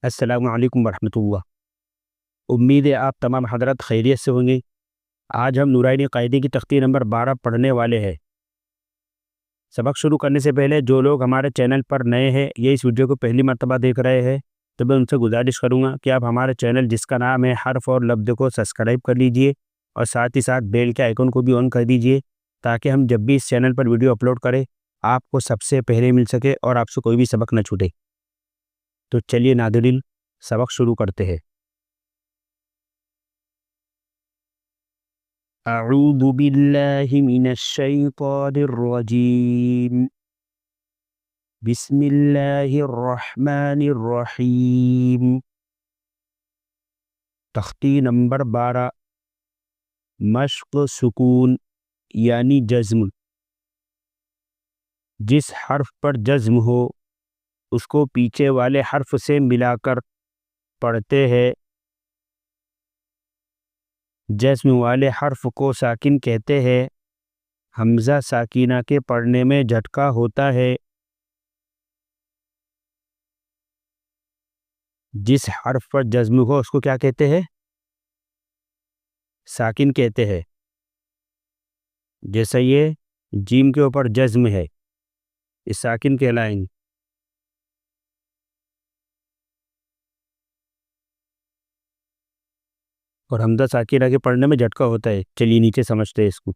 السلام علیکم ورحمۃ اللہ۔ امید ہے آپ تمام حضرات خیریت سے ہوں گے۔ آج ہم نورانی قاعدے کی تختی نمبر 12 پڑھنے والے ہیں۔ سبق شروع کرنے سے پہلے جو لوگ ہمارے چینل پر نئے ہیں، یہ اس ویڈیو کو پہلی مرتبہ دیکھ رہے ہیں، تو میں ان سے گزارش کروں گا کہ آپ ہمارے چینل جس کا نام ہے حرف اور لفظ کو سبسکرائب کر لیجئے اور ساتھ ہی ساتھ بیل کے آئیکن کو بھی آن کر دیجئے، تاکہ ہم جب بھی اس چینل پر ویڈیو اپلوڈ کریں آپ کو سب سے پہلے مل سکے اور آپ سے کوئی بھی سبق نہ چھوٹے۔ تو چلیے ناظرین، سبق شروع کرتے ہیں۔ اعوذ باللہ من الشیطان الرجیم، بسم اللہ الرحمن الرحیم۔ تختی نمبر 12، مشق سکون یعنی جزم۔ جس حرف پر جزم ہو اس کو پیچھے والے حرف سے ملا کر پڑھتے ہیں۔ جزم والے حرف کو ساکن کہتے ہیں۔ حمزہ ساکینہ کے پڑھنے میں جھٹکا ہوتا ہے۔ جس حرف پر جزم ہو اس کو کیا کہتے ہیں؟ ساکن کہتے ہیں۔ جیسا یہ جیم کے اوپر جزم ہے، یہ ساکن کہلائیں گے۔ اور حمزہ ساکینہ کے پڑھنے میں جھٹکا ہوتا ہے۔ چلیے نیچے سمجھتے ہیں اس کو۔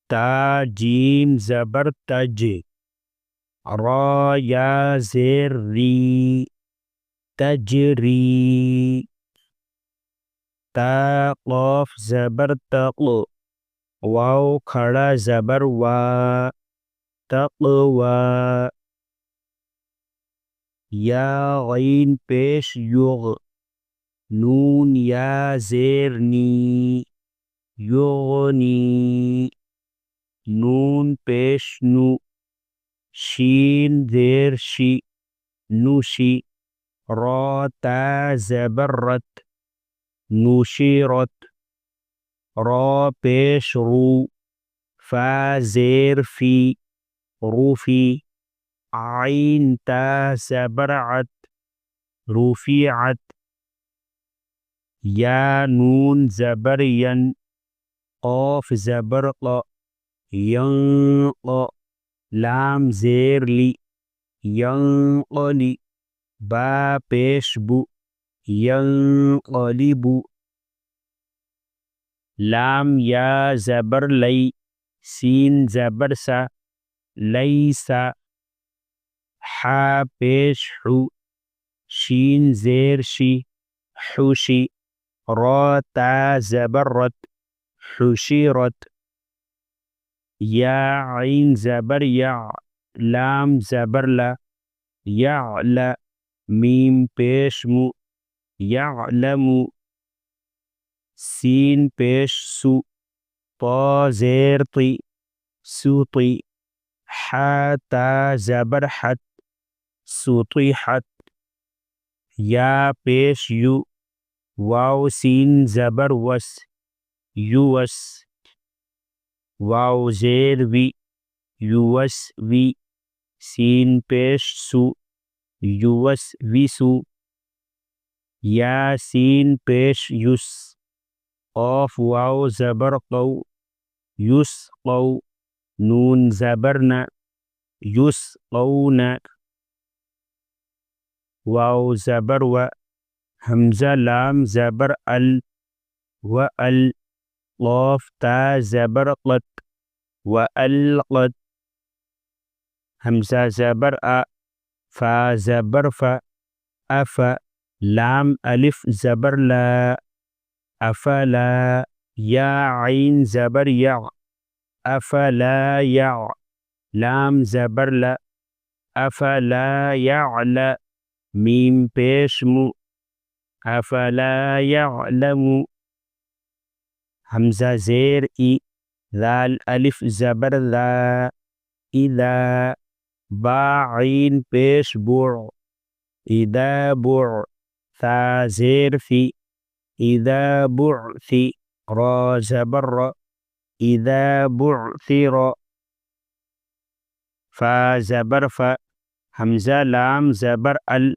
تا جیم زبر تج، را یا زیر ری، تجری۔ تا قاف زبر تق، واو کھڑا زبر وا، تقوا۔ یا غین پیش یغ، نون یا زیر نی، یغنی۔ نون پیش نو، شین زیر شی، نوشی۔ را تا زبر رت، نوشیرت۔ را پیش رو، فا زیر فی، روفی۔ عین تا زبر عت، رفیعت۔ یا نون زبر ین، قاف زبر ق، ینق۔ لام زیر لی، ینقلی۔ با پیش بو، ینقلب۔ لام یا زبر لی، سین زبر سا، لیسا۔ حا پیش حو، شین زیر شی، حوشی۔ را تا زبر رت، حشیرت۔ یا عین زبر یا، لام زبر لا، یعلا۔ میم پیش مو، یعلم۔ سین پیش سو، طا زیر طی، سوطی۔ حا تا زبر حت، سطیحت۔ یا پیش یو، واو سین زبر وس، یوس۔ واو زیر وی، یوس وی۔ سین پیش سو، یوس ویسو۔ یا سین پیش یس، قاف واو زبر قو، یسقو۔ نون زبر نا، یسقون۔ واو زبر و، حمزہ لام زبر ال، وال۔ قاف تا زبر قط، والقط۔ حمزہ زبر آ، فا زبر فا، اف۔ لام الف زبر لا، افلا۔ یا عین زبر یا، افلا یا۔ لام زبر لا، افلا یعلا۔ میم پیش مو، افلا یعلم۔ حمزہ زیر ای، ذال الف زبر ذا، اذا۔ با عین پیش بوع، اذا بوع۔ ثا زیر فی، اذا بعثی۔ را زبر را، اذا بعثر۔ فا زبر ف، حمزہ لام زبر ال،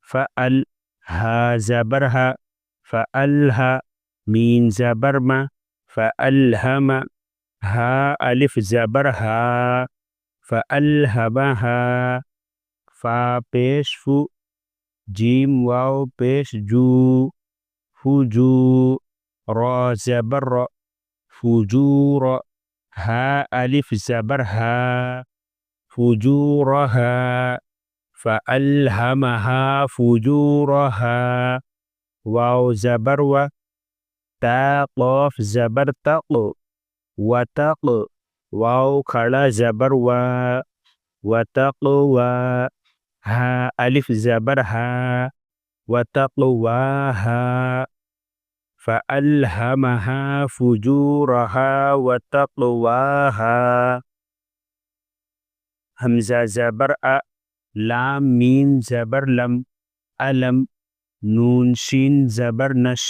فال، ہا زبر ہا، فالہا، مین زبر ما، فالہم، ہا الف زبر ہا، فالہمہا، فا پیش فو، جیم واو پیش جو، فجو، را زبر را، فجور، ہا الف زبر ہا، فجورہا، فألہمہا فجورہا، واو زبر و، تا قاف زبر تق، وتق، واو کھڑا زبر و، وتقوی، ہا الف زبر ہا، وتقواہا، فألہمہا فجورہا وتقواہا، حمزہ زبر ا، لام میم زبر لم، علم، نون شین زبر نش،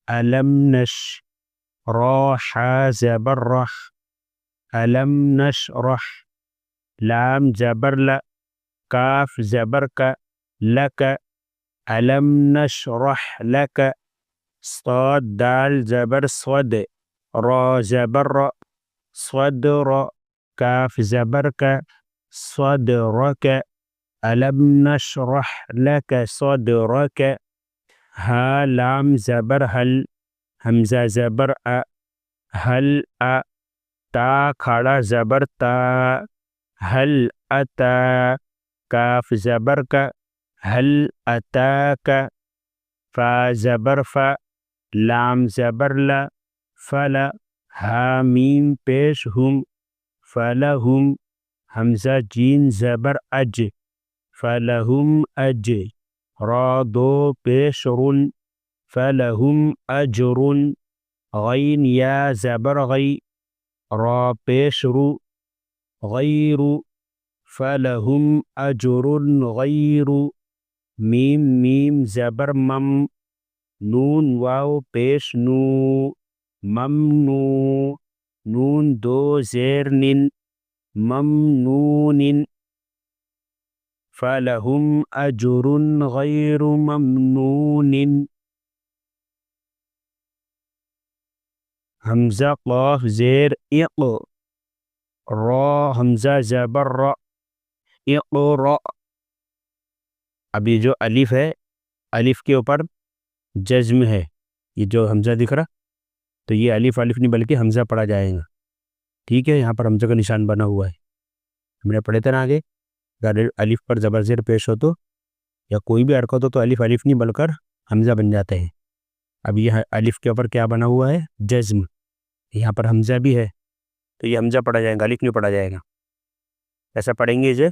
علم نش، را حا زبر رح، علم نشرح، لام زبر ل، کاف زبر کا، لک، علم نشرح لک، صاد دال زبر صد، را زبر را، صدر، کاف زبر کا، صدرک، علم نشرح لک صدرک، ہا لام زبر حل، حمزہ زبر ا، حل ا، تا کھڑا زبر تا، حل اتا، کاف زبر کا، حل اتاک، فا زبر فا، لام زبر لا، فلا، ہا میم پیش ہم، فلہم، حمزہ جین زبر اج، فلہم اج، را دو پیش رن، فلہم اجر، غین یا زبر غی، را پیش رو، غیر، فلہم اجر غیر، میم میم زبر مم، نون واو پیش نو، ممنو، نون دو زیر نن، ممنون، فلہم اجر غیر ممنون، حمزہ قاف زیر اق، را حمزہ زبر را، اقرا، اب یہ جو الف ہے، الف کے اوپر جزم ہے، یہ جو حمزہ دکھ رہا تو یہ الف الف نہیں بلکہ حمزہ پڑھا جائے گا، ٹھیک ہے، یہاں پر حمزہ کا نشان بنا ہوا ہے، ہم نے پڑھے تھے نا آگے، اگر الف پر زبر زیر پیش ہو تو یا کوئی بھی حرکت ہو تو الف الف نہیں بل کر حمزہ بن جاتا ہے۔ اب یہ الف کے اوپر کیا بنا ہوا ہے؟ جزم، یہاں پر حمزہ بھی ہے تو یہ حمزہ پڑھا جائے گا، الف نہیں پڑھا جائے گا۔ ایسا پڑھیں گے جو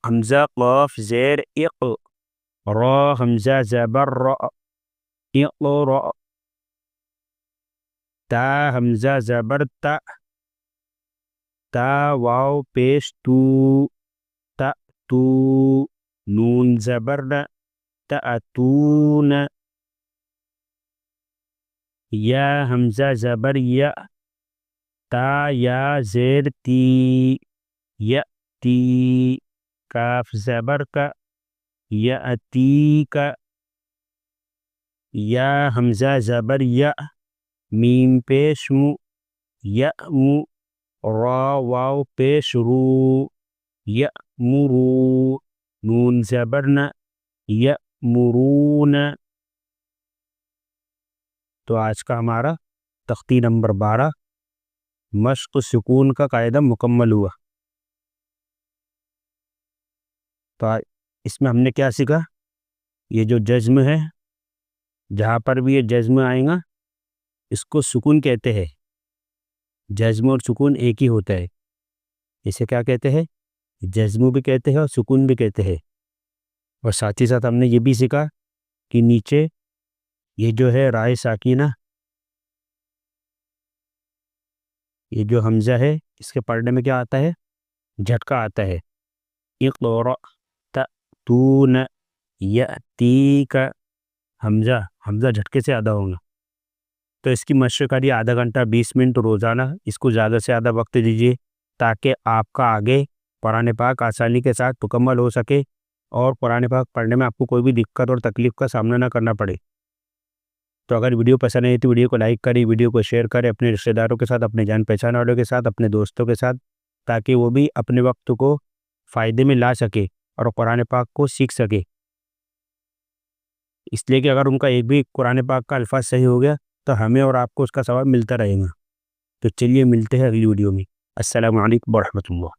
حمزہ قاف زیر اق، را حمزہ زبر را، اقرا، تا حمزہ زبر تا، تا واو پیش تو، تا تو، نون زبر نا، تأتون، یا حمزہ زبر یا، تا یا زیر تی، یأتی، کاف زبر کا، یأتی کا، یا حمزہ زبر یا، میم پیش مو، یأمو، را واو پیش رو، یأمرو، نون زبر نا، یأمرون۔ تو آج کا ہمارا تختی نمبر 12 مشق سکون کا قاعدہ مکمل ہوا۔ تو اس میں ہم نے کیا سیکھا؟ یہ جو جزم ہے، جہاں پر بھی یہ جزم آئیں گا اس کو سکون کہتے ہیں، جزم اور سکون ایک ہی ہوتا ہے، اسے کیا کہتے ہیں؟ جزم بھی کہتے ہیں اور سکون بھی کہتے ہیں۔ اور ساتھ ہی ساتھ ہم نے یہ بھی سیکھا کہ نیچے یہ جو ہے رائے ساکینہ، یہ جو حمزہ ہے اس کے پڑھنے میں کیا آتا ہے؟ جھٹکا آتا ہے، اقرأ تأتون یأتیک، حمزہ جھٹکے سے ادا ہوگا۔ تو اس کی مشق کریے آدھا گھنٹہ 20 منٹ روزانہ، اس کو زیادہ سے زیادہ وقت دیجیے تاکہ آپ کا آگے قرآن پاک آسانی کے ساتھ مکمل ہو سکے اور قرآن پاک پڑھنے میں آپ کو کوئی بھی دقت اور تکلیف کا سامنا نہ کرنا پڑے۔ تو اگر ویڈیو پسند آئی تو ویڈیو کو لائک کریں، ویڈیو کو شیئر کریں اپنے رشتہ داروں کے ساتھ، اپنے جان پہچان والوں کے ساتھ، اپنے دوستوں کے ساتھ، تاکہ وہ بھی اپنے وقت کو فائدے میں لا سکے اور قرآن پاک کو سیکھ سکے۔ اس لیے کہ اگر ان کا ایک بھی قرآن پاک کا الفاظ صحیح ہو گیا تو ہمیں اور آپ کو اس کا ثواب ملتا رہے گا۔ تو چلیے ملتے ہیں اگلی ویڈیو میں۔ السلام علیکم ورحمۃ اللہ۔